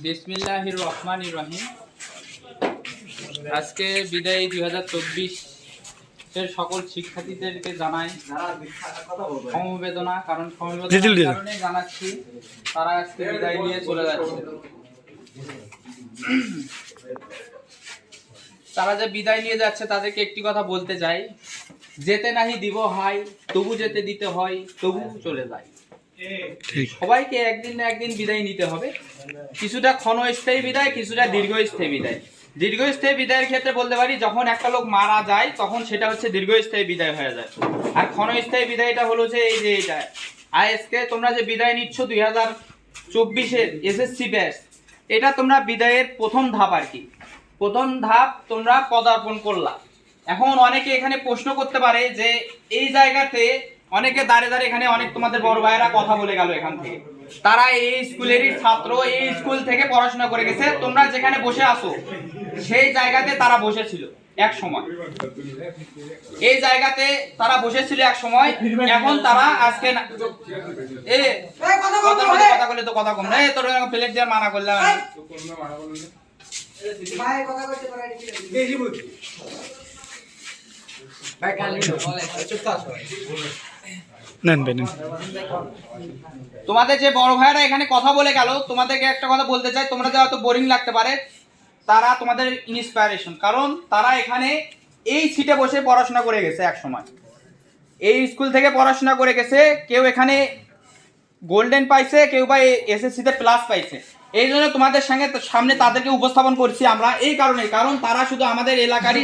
বিসমিল্লাহির রহমানির রহিম। আজকে বিদায়ী 2024 এর সকল শিক্ষার্থীদেরকে জানাই সমবেদনা, কারণ সমবেদনার কারণে জানাচ্ছি তারা আজকে বিদায় নিয়ে চলে যাচ্ছে। তারা যে বিদায় নিয়ে যাচ্ছে তাদেরকে একটি কথা বলতে চাই, যেতে নাহি দিব হাই, তবু যেতে দিতে হয়, তবু চলে যায়। সবাইকে একদিন না একদিন বিদায় নিতে হবে। কিছুটা ক্ষণস্থায়ী বিদায়, কিছুটা দীর্ঘস্থায়ী বিদায়। দীর্ঘস্থায়ী বিদায়ের ক্ষেত্রে বলতে পারি যখন একটা লোক মারা যায় তখন সেটা হচ্ছে দীর্ঘস্থায়ী বিদায় হয়ে যায়। আর ক্ষণস্থায়ী বিদায়টা হলো যে এই যে এটা আজকে তোমরা যে বিদায় নিচ্ছ 2024-এর এসএসসি ব্যাচ, এটা তোমরা বিদায়ের প্রথম ধাপ আর কি। প্রথম ধাপ তোমরা পদার্পণ করলা। এখন অনেকে এখানে প্রশ্ন করতে পারে যে এই জায়গাতে অনেকে দাঁড়িয়ে দাঁড়িয়ে এখানে অনেক তোমাদের বড় ভাইয়েরা কথা বলে গেল এখান থেকে, তারা এই স্কুলেরই ছাত্র, এই স্কুল থেকে পড়াশোনা করে গেছে। তোমরা যেখানে বসে আসো সেই জায়গাতে তারা বসেছিল এক সময়, এই জায়গাতে তারা বসেছিল এক সময়। এখন তারা আজকে কথা বলে তো কথা কম না, তোর প্লেট দেওয়ার মানা করলাম তোমাদের যে বড় ভাইরা এখানে কথা বলে গেল, তোমাদেরকে একটা কথা বলতে চাই, তোমরা যে হয়তো বোরিং লাগতে পারে, তারা তোমাদের ইন্সপায়ারেশন, কারণ তারা এখানে এই সিটে বসে পড়াশোনা করে গেছে এক সময়, এই স্কুল থেকে পড়াশোনা করে গেছে। কেউ এখানে গোল্ডেন পাইছে, কেউ বা এসএসসিতে প্লাস পাইছে। এই জন্য তোমাদের সামনে তাদেরকে উপস্থাপন করছি আমরা এই কারণে, কারণ তারা শুধু আমাদের এলাকারই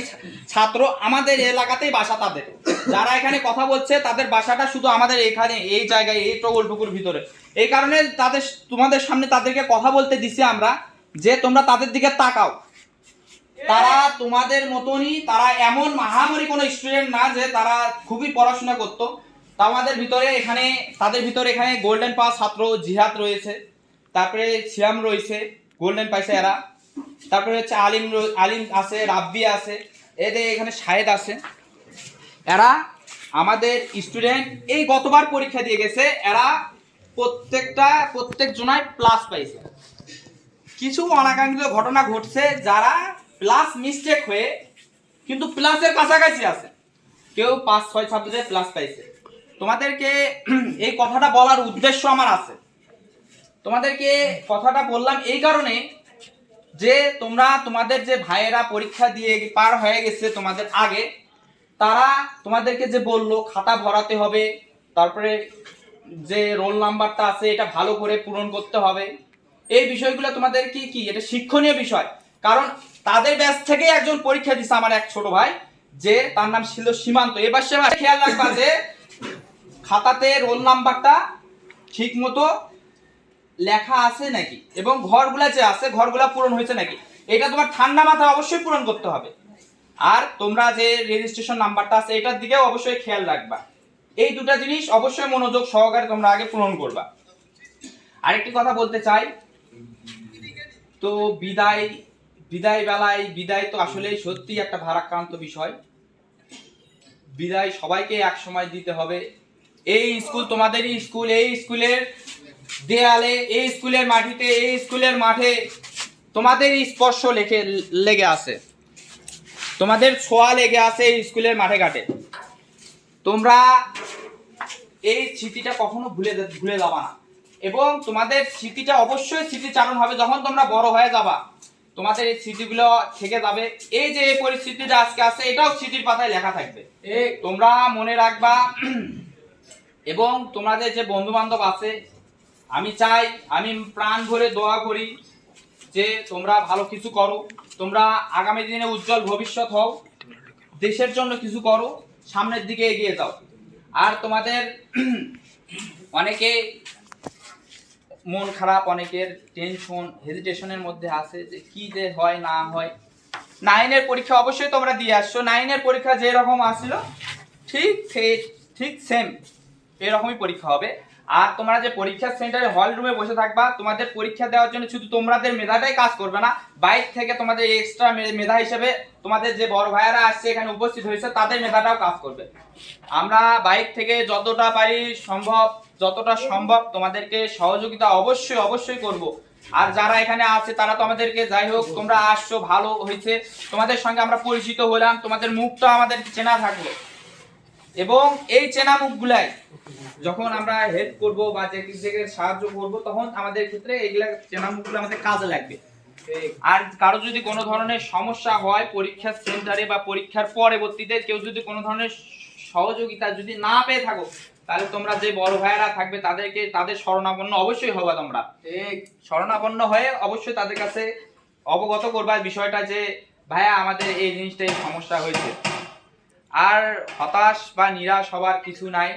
ছাত্র, আমাদের এলাকাতেই বাসা তাদের। যারা এখানে কথা বলছে তাদের বাসাটা শুধু আমাদের এখানে এই জায়গায়, এই টগলটুকুর ভিতরে। এই কারণে তোমাদের সামনে তাদেরকে কথা বলতে দিছি আমরা, যে তোমরা তাদের দিকে তাকাও। তারা তোমাদের মতনই, তারা এমন মহামারী কোনো স্টুডেন্ট না যে তারা খুবই পড়াশোনা করতো। তাদের ভিতরে এখানে গোল্ডেন পাস ছাত্র জিহাদ রয়েছে, তারপরে সিয়াম রয়েছে, গোল্ডেন পাইছে এরা, তারপরে হচ্ছে আলিম আছে, রাব্বি আছে, এদের এখানে শাহেদ আছে। এরা আমাদের স্টুডেন্ট, এই গতবার পরীক্ষা দিয়ে গেছে। এরা প্রত্যেক জনায় প্লাস পাইছে। কিছু অনাকাঙ্ক্ষিত ঘটনা ঘটছে, যারা প্লাস মিস্টেক হয়ে কিন্তু প্লাসের কাছাকাছি আছে, কেউ 5-6 সাবজেক্টে প্লাস পাইছে। তোমাদেরকে এই কথাটা বলার উদ্দেশ্য আমার আছে। তোমাদেরকে কথাটা বললাম এই কারণে যে তোমাদের যে ভাইয়েরা পরীক্ষা দিয়ে পার হয়ে গেছে তোমাদের আগে, তারা তোমাদেরকে যে বললো খাতা ভরাতে হবে, তারপরে যে রোল নাম্বারটা আছে এটা ভালো করে পূরণ করতে হবে, এই বিষয়গুলো তোমাদের কি এটা শিক্ষণীয় বিষয়। কারণ তাদের ব্যাচ থেকে একজন পরীক্ষা দিছে, আমার এক ছোট ভাই, যে তার নাম ছিল সীমান্ত। এবার সে খেয়াল রাখবা যে খাতাতে রোল নাম্বারটা ঠিক মতো লেখা আছে নাকি, এবং ঘরগুলা যে আছে ঘরগুলা পূরণ হয়েছে নাকি, এটা তোমার ঠান্ডা মাথায় অবশ্যই পূরণ করতে হবে। আর তোমরা যে রেজিস্ট্রেশন নাম্বারটা আছে এটার দিকেও অবশ্যই খেয়াল রাখবা। এই দুটো জিনিস অবশ্যই মনোযোগ সহকারে তোমরা আগে পূরণ করবা। আরেকটি কথা বলতে চাই, তো বিদায় বেলায় বিদায় তো আসলেই সত্যি একটা ভারাক্রান্ত বিষয়। বিদায় সবাইকে এক সময় দিতে হবে। এই স্কুল তোমাদেরই স্কুল, এই স্কুলের দেয়ালে, এই স্কুলের মাটিতে, এই স্কুলের মাঠে তোমাদের স্পর্শ লেগে আছে, তোমাদের ছোঁয়া লেগে আছে এই স্কুলের মাঠে ঘাটে। তোমরা এই স্মৃতিটা কখনো ভুলে যাবা না, এবং তোমাদের স্মৃতিটা অবশ্যই স্মৃতিচারণ হবে। যখন তোমরা বড় হয়ে যাবা তোমাদের এই স্মৃতিগুলো থেকে যাবে। এই যে এই পরিস্থিতিটা আজকে আছে এটাও স্মৃতির পাতায় লেখা থাকবে, তোমরা মনে রাখবা। এবং তোমাদের যে বন্ধু বান্ধব আছে, আমি প্রাণ ভরে দোয়া করি যে তোমরা ভালো কিছু করো, তোমরা আগামী দিনে উজ্জ্বল ভবিষ্যৎ হও, দেশের জন্য কিছু করো, সামনের দিকে এগিয়ে যাও। আর তোমাদের অনেকে মন খারাপ, অনেকের টেনশন, হেজিটেশনের মধ্যে আছে যে কি যে হয় না হয়। 9-এর পরীক্ষা অবশ্যই তোমরা দিয়ে আসছো। 9-এর পরীক্ষা যেরকম আসছিল ঠিক সেম এরকমই পরীক্ষা হবে। আর তোমরা যে পরীক্ষা সেন্টারে হল রুমে বসে থাকবা, তোমাদের পরীক্ষা দেওয়ার জন্য শুধু তোমাদের মেধাটাই কাজ করবে না, বাইরে থেকে তোমাদের এক্সট্রা মেধা হিসেবে তোমাদের যে বড় ভাইয়ারা আসছে এখানে উপস্থিত হয়েছে তাদের মেধাটাও কাজ করবে। আমরা বাইরে থেকে যতটা পারি যতটা সম্ভব তোমাদেরকে সহযোগিতা অবশ্যই করব। আর যারা এখানে আছে তারা তো আমাদেরকে, যাই হোক তোমরা আসছো ভালো হয়েছে, তোমাদের সঙ্গে আমরা পরিচিত হলাম, তোমাদের মুখটা আমাদের চেনা থাকলো, এবং এই চেনা মুখগুলাই যখন আমরা হেল্প করব বা যে দিকে সাহায্য করব তখন আমাদের ক্ষেত্রে এইগুলা চেনা মুখগুলো আমাদের কাজে লাগবে। আর কারো যদি কোনো ধরনের সমস্যা হয় পরীক্ষার সেন্টারে বা পরীক্ষার পরবর্তীতে কেউ যদি কোনো ধরনের সহযোগিতা যদি না পেয়ে থাকো, তাহলে তোমরা যে বড় ভাইয়েরা থাকবে তাদের শরণাপন্ন অবশ্যই হবা। তোমরা ঠিক শরণাপন্ন হয়ে অবশ্যই তাদের কাছে অবগত করবা বিষয়টা যে ভাইয়া আমাদের এই জিনিসটাই সমস্যা হয়েছে। আর হতাশ বা নিরাশ হবার কিছু নাই।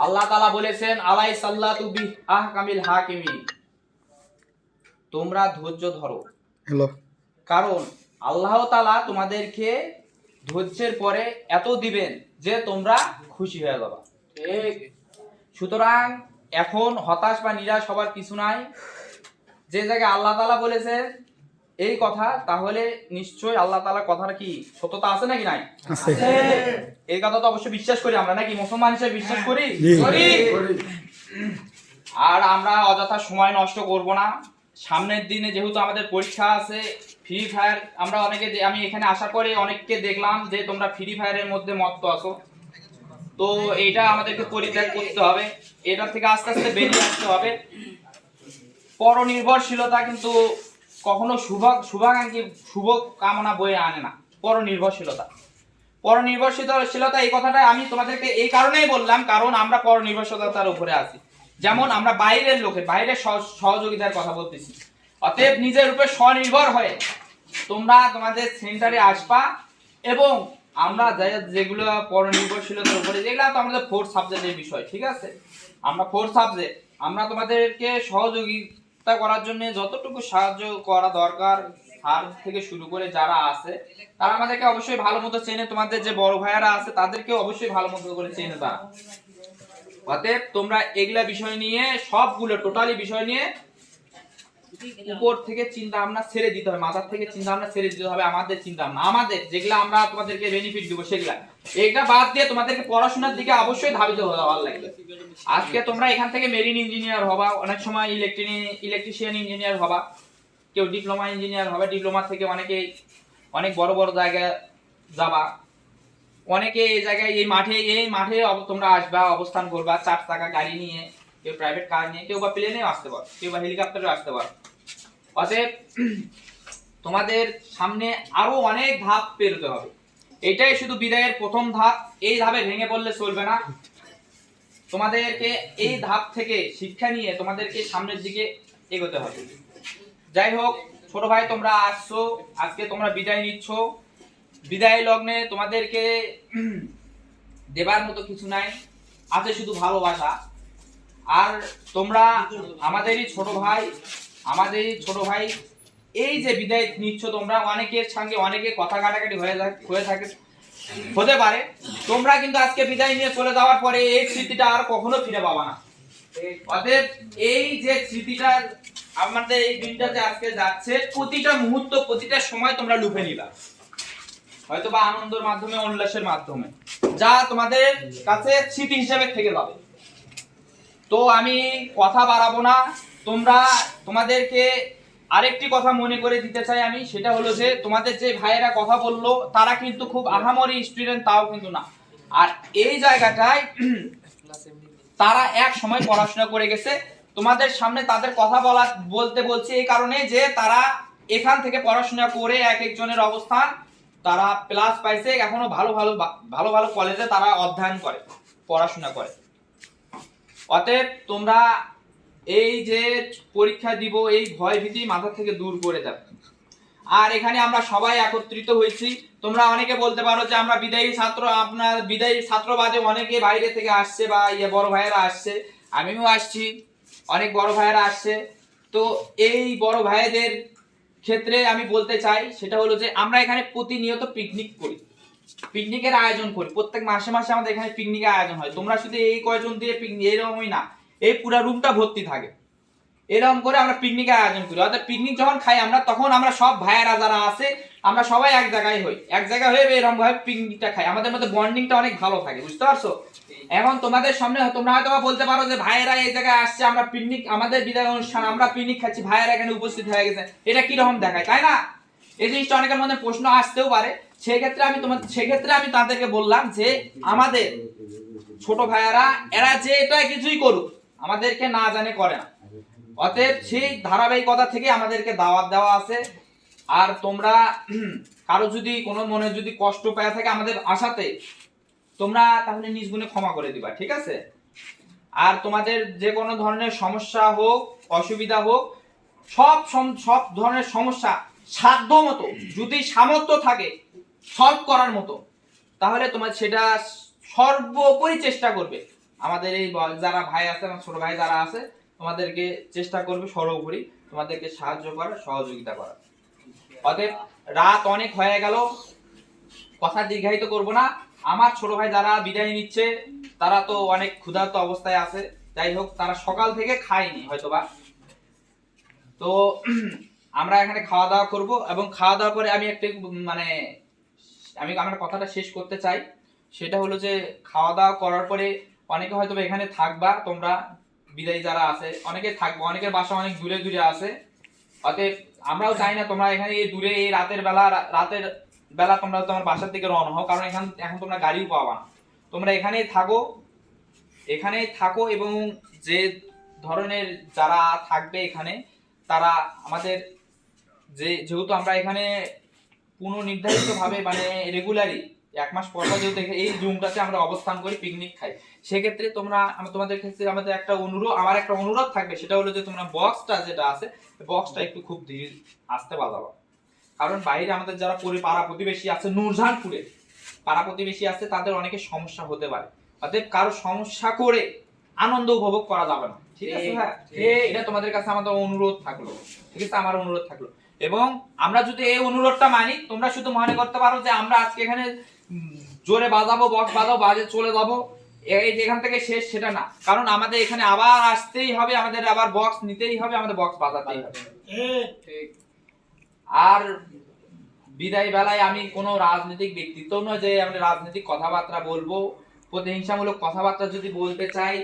আল্লাহ তাআলা বলেছেন আলাই সাল্লাতু বি আহকামিল হাকিমিন, তোমরা ধৈর্য ধরো। কারণ আল্লাহ তাআলা তোমাদেরকে ধৈর্যের পরে এত দিবেন যে তোমরা খুশি হয়ে যাবা। ঠিক, সুতরাং এখন হতাশ বা নিরাশ হবার কিছু নাই। যে জায়গায় আল্লাহ তাআলা বলেছে এই কথা, তাহলে নিশ্চয়ই আল্লাহ তাআলার কথাটা কি সত্যতা আছে নাকি নাই? আছে। এই কথা তো অবশ্যই বিশ্বাস করি আমরা, নাকি মুসলমান হিসেবে বিশ্বাস করি? আর আমরা অযথা সময় নষ্ট করব না। সামনের দিনে যেহেতু আমাদের পরীক্ষা আছে, ফ্রি ফায়ার আমরা আমি এখানে আশা করি অনেককে দেখলাম যে তোমরা ফ্রি ফায়ারের মধ্যে মত্ত আছো, তো এটা আমাদেরকে পরিত্যাগ করতে হবে, এটা থেকে আস্তে আস্তে বেরিয়ে আসতে হবে। পরনির্ভরশীলতা কিন্তু কখনো শুভ কামনা বয়ে আনে না। পরনির্ভরশীলতা এই কথাটা আমি তোমাদেরকে এই কারণেই বললাম, কারণ আমরা পরনির্ভরশীলতার উপরে আছি। যেমন আমরা বাইরের সহযোগিতার কথা বলতেছি, অতএব নিজের উপরে স্বনির্ভর হয়ে তোমরা তোমাদের সেন্টারে আসবা, এবং আমরা যেগুলো পরনির্ভরশীলতার উপরে, যেগুলো তো আমাদের 4th সাবজেক্টের বিষয়, ঠিক আছে, আমরা 4th সাবজেক্ট, আমরা তোমাদেরকে সহযোগিতা করার জন্য যতটুকু সাহায্য করা দরকার, স্যার থেকে শুরু করে যারা আছে তারা আমাদেরকে অবশ্যই ভালো মতো চেনে, তোমাদের যে বড় ভাইয়ারা আছে তাদেরকে অবশ্যই ভালো মতো করে চেনে তারা। অতএব তোমরা এগুলা বিষয় নিয়ে সবগুলো টোটালি বিষয় নিয়ে উপর থেকে চিন্তা ভাবনা ছেড়ে দিতে হবে, মাথার থেকে চিন্তা ভাবনা ছেড়ে দিতে হবে। আমাদের চিন্তা ভাবনা, আমাদের যেগুলো আমরা তোমাদেরকে বেনিফিট দিব সেগুলা, এটা বাদ দিয়ে তোমাদেরকে পড়াশোনার দিকে অবশ্যই ধাবিত হওয়ার লাগবে। আজকে তোমরা এখান থেকে মেরিন ইঞ্জিনিয়ার হবা, অনেক সময় ইলেকট্রিশিয়ান ইঞ্জিনিয়ার হবা, কেউ ডিপ্লোমা ইঞ্জিনিয়ার হবে, ডিপ্লোমা থেকে অনেক বড় বড় জায়গায় যাবা। অনেকে এই মাঠে তোমরা আসবা, অবস্থান করবা 4 চাকা গাড়ি নিয়ে, কেউ প্রাইভেট কার নিয়ে, কেউ বা প্লেনে আসতে পারো, কেউ বা হেলিকপ্টারে আসতে পারো। অতএব তোমাদের সামনে আরো অনেক ধাপ পেরোতে হবে, এটাই শুধু বিদায়ের প্রথম ধাপ। এই ধাপে ভেঙে পড়লে চলবে না, তোমাদেরকে এই ধাপ থেকে শিক্ষা নিয়ে তোমাদেরকে সামনের দিকে এগোতে হবে। যাই হোক ছোট ভাই, তোমরা আসছো, আজকে তোমরা বিদায় নিচ্ছ। বিদায় লগ্নে তোমাদেরকে দেবার মতো কিছু নাই, আছে শুধু ভালোবাসা। আর তোমরা আমাদেরই ছোট ভাই, এই যে বিদায় নিচ্ছ তোমরা, অনেকের সঙ্গে অনেকে কথা কাটাকাটি হতে পারে, তোমরা কিন্তু আজকে বিদায় নিয়ে চলে যাওয়ার পরে এই স্মৃতিটা আর কখনো ফিরে পাবা না। অতএব এই যে স্মৃতিটা আমাদের এই দিনটা যে আজকে যাচ্ছে, প্রতিটা মুহূর্ত প্রতিটা সময় তোমরা লুফে নিবা, হয়তো বা আনন্দের মাধ্যমে, উল্লাসের মাধ্যমে, যা তোমাদের কাছে স্মৃতি হিসেবে থেকে যাবে। তো আমি কথা বাড়াবো না, তোমাদেরকে আরেকটি কথা মনে করে দিতে চাই আমি, সেটা হলো যে তোমাদের যে ভাইয়েরা কথা বললো তারা কিন্তু খুব আহামরি স্টুডেন্ট তাও কিন্তু না। আর এই জায়গাটায় তারা এক সময় পড়াশোনা করে গেছে, তোমাদের সামনে তাদের কথা বলছি এই কারণে যে তারা এখান থেকে পড়াশোনা করে এক একজনের অবস্থান তারা প্লাস পাইছে, এখনো ভালো কলেজে তারা অধ্যয়ন করে, পড়াশোনা করে। অতএব তোমরা এই যে পরীক্ষা দিব এই ভয় ভীতি মাথা থেকে দূর করে যাবে। আর এখানে আমরা সবাই একত্রিত হয়েছি, তোমরা অনেকে বলতে পারো যে আমরা বিদায়ী ছাত্র বাদে অনেকে বাইরে থেকে আসছে বা বড় ভাইয়েরা আসছে, আমিও আসছি, অনেক বড় ভাইয়েরা আসছে। তো এই বড় ভাইদের ক্ষেত্রে আমি বলতে চাই সেটা হলো যে আমরা এখানে প্রতিনিয়ত পিকনিক করি, পিকনিকের আয়োজন করি, প্রত্যেক মাসে মাসে আমাদের এখানে পিকনিকের আয়োজন হয়। তোমরা শুধু এই কয়জন দিয়ে পিকনিক এরকমই না, এই পুরো রুমটা ভর্তি থাকে, এরকম করে আমরা পিকনিকের আয়োজন করি। অর্থাৎ পিকনিক যখন খাই আমরা, তখন আমরা সব ভাইয়েরা যারা আছে আমরা সবাই এক জায়গায় হই, এক জায়গায় হয়ে এরকম ভাবে পিকনিকটা খাই, আমাদের মধ্যে বন্ডিংটা অনেক ভালো থাকে, বুঝতে পারছো? এখন তোমাদের সামনে তোমরা হয়তো বলতে পারো যে ভাইয়েরা এই জায়গায় আসছে, আমরা পিকনিক, আমাদের বিদায় অনুষ্ঠান, আমরা পিকনিক খাচ্ছি, ভাইয়েরা এখানে উপস্থিত হয়ে গেছে, এটা কি রকম দেখায়, তাই না? এই জিনিসটা অনেকের মধ্যে প্রশ্ন আসতেও পারে। সেক্ষেত্রে আমি তাদেরকে বললাম যে আমাদের ছোট ভাইয়েরা এরা যে এটা কিছুই করুক আমাদেরকে না জানে করে না, অতএব সেই ধারাবাহিকতা থেকে আমাদেরকে দাওয়াত দেওয়া আছে। আর তোমরা কারো যদি কোনো মনে যদি কষ্ট পেয়ে থাকে আমাদের আশাতে, তোমরা তাহলে নিজ গুণে ক্ষমা করে দিবা, ঠিক আছে? আর তোমাদের যে কোনো ধরনের সমস্যা হোক, অসুবিধা হোক, সব ধরনের সমস্যা সাধ্য মতো যদি সামর্থ্য থাকে সলভ করার মতো, তাহলে তোমার সেটা সর্বোপরি চেষ্টা করবে। আমাদের এই যারা ভাই আছে, আমার ছোট ভাই যারা আছে, তোমাদেরকে চেষ্টা করবে সর্বোপরি তোমাদেরকে সাহায্য করার, সহযোগিতা করার। অতএব রাত অনেক হয়ে গেল, কথা দীর্ঘায়িত করব না। আমার ছোট ভাই যারা বিদায় নিচ্ছে তারা তো অনেক ক্ষুধার্ত অবস্থায় আছে, যাই হোক তারা সকাল থেকে খায়নি হয়তোবা। তো আমরা এখানে খাওয়া দাওয়া করব, এবং খাওয়া দাওয়ার পরে আমি একটা আমি আমার কথাটা শেষ করতে চাই। সেটা হলো যে খাওয়া দাওয়া করার পরে অনেকে হয়তো এখানে থাকবা, তোমরা বিদায়ী যারা আছে অনেকে থাকবো, অনেকের বাসা অনেক দূরে দূরে আছে। অতএব আমরাও চাই না তোমরা এখানে এই দূরে এই রাতের বেলা তোমরা তোমার বাসার দিকে রওনা হও, কারণ এখন তোমরা গাড়িও পাবা না। তোমরা এখানেই থাকো এবং যে ধরনের যারা থাকবে এখানে তারা আমাদের যেহেতু আমরা এখানে পুনর্নির্ধারিত ভাবে রেগুলারই 1 মাস পর পর যেহেতু এই রুমটাতে আমরা অবস্থান করি, পিকনিক খাই, সেক্ষেত্রে তোমাদের ক্ষেত্রে আমাদের আমার একটা অনুরোধ থাকবে, সেটা হলো যে তোমরা বক্সটা যেটা আছে বক্সটা একটু খুব ধীরে আস্তে বাজাবো, কারণ বাইরে আমাদের যারা পাড়া প্রতিবেশী আছে, নূরজাহানপুরে পাড়া প্রতিবেশী আছে, তাদের অনেকের সমস্যা হতে পারে। অতএব কারো সমস্যা করে আনন্দ উপভোগ করা যাবে না, ঠিক আছে? হ্যাঁ, এটা তোমাদের কাছে আমাদের অনুরোধ থাকলো, ঠিক আছে? আমার অনুরোধ থাকলো। এবং আমরা যদি এই অনুরোধটা মানি, তোমরা শুধু মনে করতে পারো যে আমরা আজকে এখানে জোরে বাজাবো, বক্স বাজাবো, বাজে চলে যাবো, এখান থেকে শেষ, সেটা না। কারণ আমাদের এখানে আবার আসতেই হবে, আমাদের আবার বক্স নিতেই হবে, আমাদের বক্স বাজাতেই হবে। আর বিদায় বেলায় আমি কোনো রাজনৈতিক ব্যক্তিত্ব নয় যে আমি রাজনৈতিক কথাবার্তা বলবো, প্রতিহিংসামূলক কথাবার্তা যদি বলতে চাই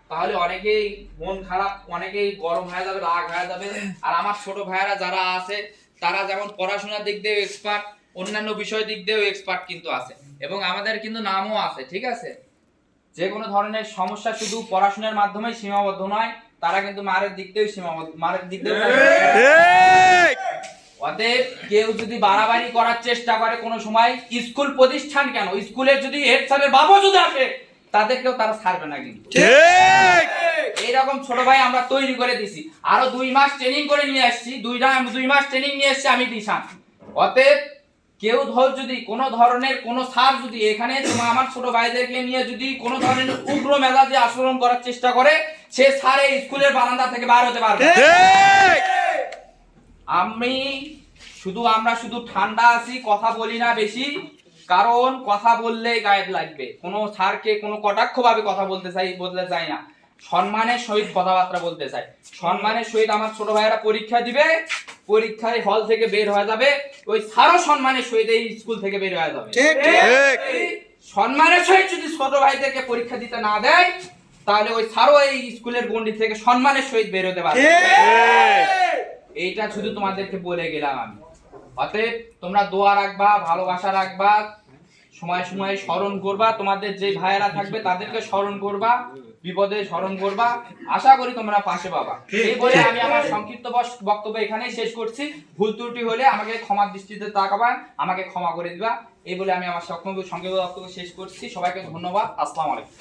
তাহলে অনেকেই মন খারাপ, অনেকেই গরম হয়ে যাবে, রাগ হয়ে যাবে। আর আমার ছোট ভাইয়েরা যারা আছে তারা যেমন পড়াশোনার দিক দিয়েও এক্সপার্ট, অন্যান্য বিষয় দিক দিয়েও এক্সপার্ট কিন্তু আছে, এবং আমাদের কিন্তু নামও আছে, ঠিক আছে? যে কোনো ধরনের সমস্যা শুধু পড়াশোনার মাধ্যমেই সীমাবদ্ধ নয়, তারা কিন্তু মারের দিক দিয়েও সীমাবদ্ধ, মারের দিক দিয়েও। অতএব কেউ যদি বাড়াবাড়ি করার চেষ্টা করে কোনো সময়, স্কুল প্রতিষ্ঠান কেন, স্কুলের যদি হেড স্যারের বাবা যদি আসে তাদেরকেও তারা ছাড়বে না কিন্তু, ঠিক? এইরকম ছোট ভাই আমরা তৈরি করে দিছি, আরো 2 মাস ট্রেনিং করে নিয়ে আসছি, 2 মাস ট্রেনিং নিয়ে এসছি আমি দিশান। অতএব কেউ যদি কোনো ধরনের কোনো স্যার যদি এখানে আমার ছোট ভাইদেরকে নিয়ে যদি কোনো ধরনের উগ্র মেজাজে আচরণ করার চেষ্টা করে, সে স্যার এই স্কুলের বারান্দা থেকে বার হতে পারবে, ঠিক? আমরা শুধু ঠান্ডা আছি, কথা বলি না বেশি, কারণ কথা বললে গায়েব লাগবে। কোনো স্যারকে কোনো কটাক্ষ ভাবে কথা বলতে চাই না, সম্মানের সহিত কথাবার্তা বলতে চাই। সম্মানের সহিত আমার ছোট ভাইয়েরা পরীক্ষা দিবে, পরীক্ষায় হল থেকে বের হয়ে যাবে, ওই স্যারও সম্মানের সহিত এই স্কুল থেকে বের হয়ে যাবে, ঠিক? সম্মানের সহিত যদি ছোট ভাইদেরকে পরীক্ষা দিতে না দেয়, তাহলে ওই স্যারও এই স্কুলের গণ্ডি থেকে সম্মানের সহিত বের হতে পারবে। এইটা শুধু তোমাদেরকে বলে গেলাম আমি। অতএব তোমরা দোয়া রাখবা, ভালোবাসা রাখবা, সময় সময় স্মরণ করবা, তোমাদের যে ভাইয়েরা থাকবে তাদেরকে স্মরণ করবা, বিপদে স্মরণ করবা, আশা করি তোমরা পাশে পাবা। এই বলে আমি আমার সংক্ষিপ্ত বক্তব্য এখানেই শেষ করছি। ভুল ত্রুটি হলে আমাকে ক্ষমার দৃষ্টিতে তাকাবা, আমাকে ক্ষমা করে দিবা। এই বলে আমি আমার সংক্ষিপ্ত বক্তব্য শেষ করছি। সবাইকে ধন্যবাদ। আসসালামু আলাইকুম।